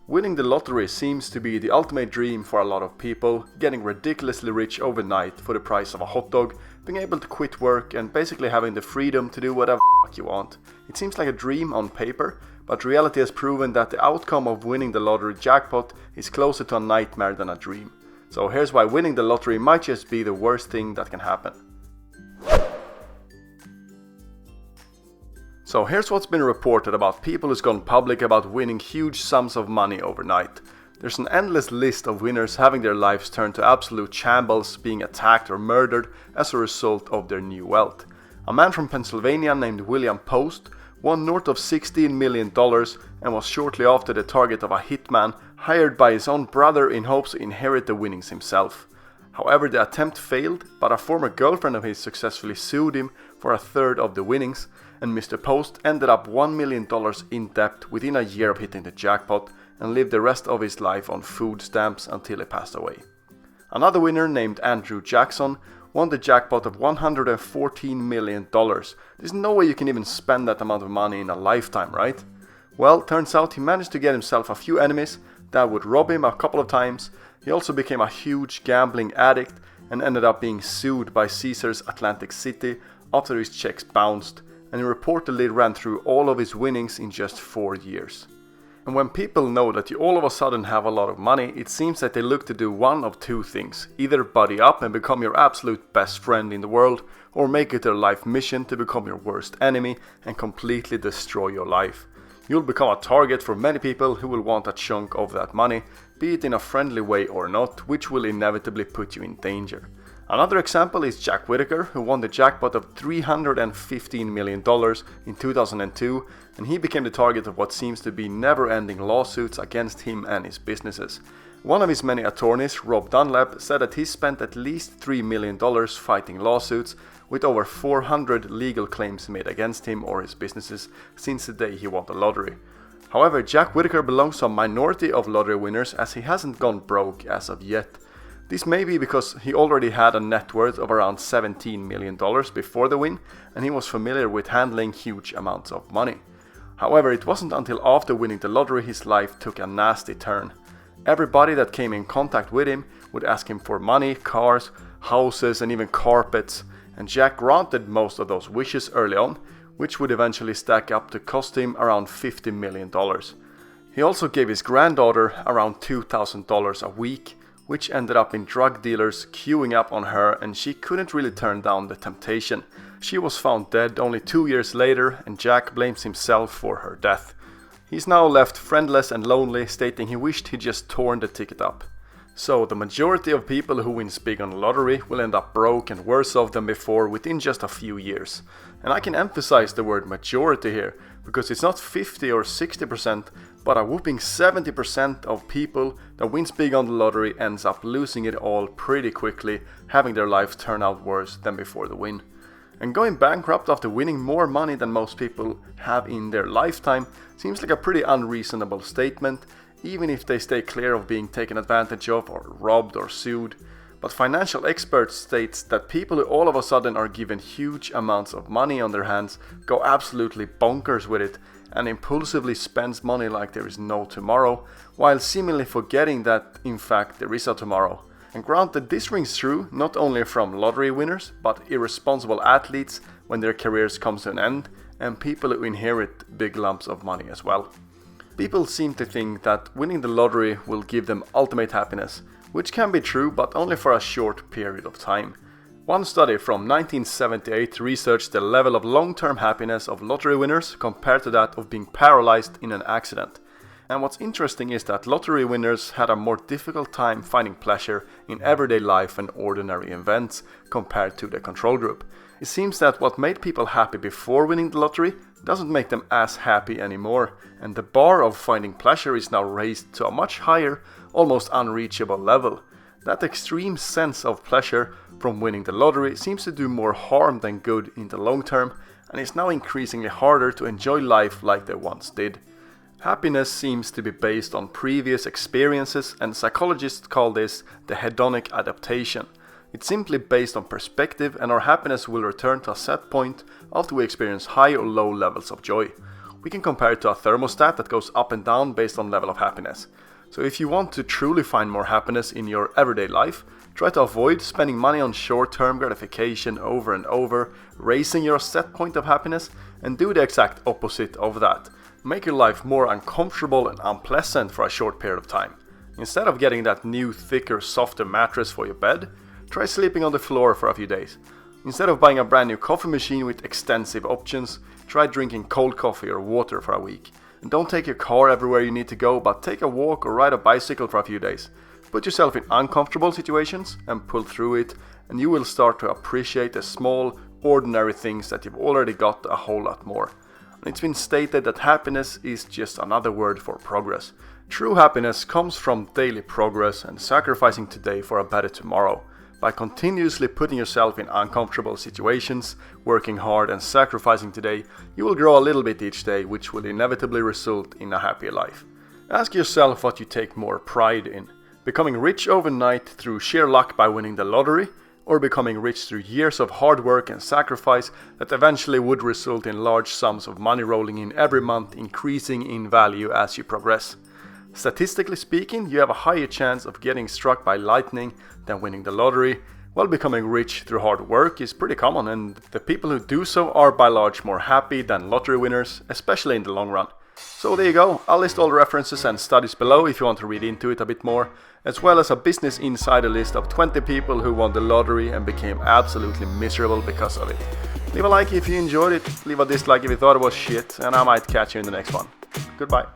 Winning the lottery seems to be the ultimate dream for a lot of people, getting ridiculously rich overnight for the price of a hot dog, being able to quit work and basically having the freedom to do whatever you want. It seems like a dream on paper, but reality has proven that the outcome of winning the lottery jackpot is closer to a nightmare than a dream. So here's why winning the lottery might just be the worst thing that can happen. So here's what's been reported about people who's gone public about winning huge sums of money overnight. There's an endless list of winners having their lives turned to absolute shambles, being attacked or murdered as a result of their new wealth. A man from Pennsylvania named William Post won north of $16 million and was shortly after the target of a hitman hired by his own brother in hopes to inherit the winnings himself. However, the attempt failed, but a former girlfriend of his successfully sued him for a third of the winnings, and Mr. Post ended up $1 million in debt within a year of hitting the jackpot and lived the rest of his life on food stamps until he passed away. Another winner named Andrew Jackson won the jackpot of $114 million. There's no way you can even spend that amount of money in a lifetime, right? Well, turns out he managed to get himself a few enemies that would rob him a couple of times. He also became a huge gambling addict and ended up being sued by Caesars Atlantic City after his checks bounced, and he reportedly ran through all of his winnings in just 4 years. And when people know that you all of a sudden have a lot of money, it seems that they look to do one of two things: either buddy up and become your absolute best friend in the world, or make it their life mission to become your worst enemy and completely destroy your life. You'll become a target for many people who will want a chunk of that money, be it in a friendly way or not, which will inevitably put you in danger. Another example is Jack Whittaker, who won the jackpot of $315 million in 2002, and he became the target of what seems to be never-ending lawsuits against him and his businesses. One of his many attorneys, Rob Dunlap, said that he spent at least $3 million fighting lawsuits, with over 400 legal claims made against him or his businesses since the day he won the lottery. However, Jack Whittaker belongs to a minority of lottery winners, as he hasn't gone broke as of yet. This may be because he already had a net worth of around $17 million before the win, and he was familiar with handling huge amounts of money. However, it wasn't until after winning the lottery his life took a nasty turn. Everybody that came in contact with him would ask him for money, cars, houses, and even carpets, and Jack granted most of those wishes early on, which would eventually stack up to cost him around $50 million. He also gave his granddaughter around $2,000 a week, which ended up in drug dealers queuing up on her, and she couldn't really turn down the temptation. She was found dead only 2 years later, and Jack blames himself for her death. He's now left friendless and lonely, stating he wished he'd just torn the ticket up. So the majority of people who wins big on the lottery will end up broke and worse off than before within just a few years. And I can emphasize the word majority here, because it's not 50 or 60%, but a whopping 70% of people that wins big on the lottery ends up losing it all pretty quickly, having their life turn out worse than before the win. And going bankrupt after winning more money than most people have in their lifetime seems like a pretty unreasonable statement, even if they stay clear of being taken advantage of or robbed or sued. But financial experts states that people who all of a sudden are given huge amounts of money on their hands go absolutely bonkers with it and impulsively spends money like there is no tomorrow, while seemingly forgetting that in fact there is a tomorrow. And granted, this rings true not only from lottery winners, but irresponsible athletes when their careers come to an end, and people who inherit big lumps of money as well. People seem to think that winning the lottery will give them ultimate happiness, which can be true, but only for a short period of time. One study from 1978 researched the level of long-term happiness of lottery winners compared to that of being paralyzed in an accident. And what's interesting is that lottery winners had a more difficult time finding pleasure in everyday life and ordinary events compared to the control group. It seems that what made people happy before winning the lottery doesn't make them as happy anymore, and the bar of finding pleasure is now raised to a much higher, almost unreachable level. That extreme sense of pleasure from winning the lottery seems to do more harm than good in the long term, and it's now increasingly harder to enjoy life like they once did. Happiness seems to be based on previous experiences, and psychologists call this the hedonic adaptation. It's simply based on perspective, and our happiness will return to a set point after we experience high or low levels of joy. we can compare it to a thermostat that goes up and down based on level of happiness. So if you want to truly find more happiness in your everyday life, try to avoid spending money on short-term gratification over and over, raising your set point of happiness, and do the exact opposite of that. Make your life more uncomfortable and unpleasant for a short period of time. Instead of getting that new, thicker, softer mattress for your bed, try sleeping on the floor for a few days. Instead of buying a brand new coffee machine with extensive options, try drinking cold coffee or water for a week. And don't take your car everywhere you need to go, but take a walk or ride a bicycle for a few days. Put yourself in uncomfortable situations and pull through it, and you will start to appreciate the small, ordinary things that you've already got a whole lot more. And it's been stated that happiness is just another word for progress. True happiness comes from daily progress and sacrificing today for a better tomorrow. By continuously putting yourself in uncomfortable situations, working hard and sacrificing today, you will grow a little bit each day, which will inevitably result in a happier life. Ask yourself what you take more pride in. Becoming rich overnight through sheer luck by winning the lottery, or becoming rich through years of hard work and sacrifice that eventually would result in large sums of money rolling in every month, increasing in value as you progress. Statistically speaking, you have a higher chance of getting struck by lightning than winning the lottery, while becoming rich through hard work is pretty common, and the people who do so are by large more happy than lottery winners, especially in the long run. So there you go, I'll list all the references and studies below if you want to read into it a bit more, as well as a Business Insider list of 20 people who won the lottery and became absolutely miserable because of it. Leave a like if you enjoyed it, leave a dislike if you thought it was shit, and I might catch you in the next one. Goodbye.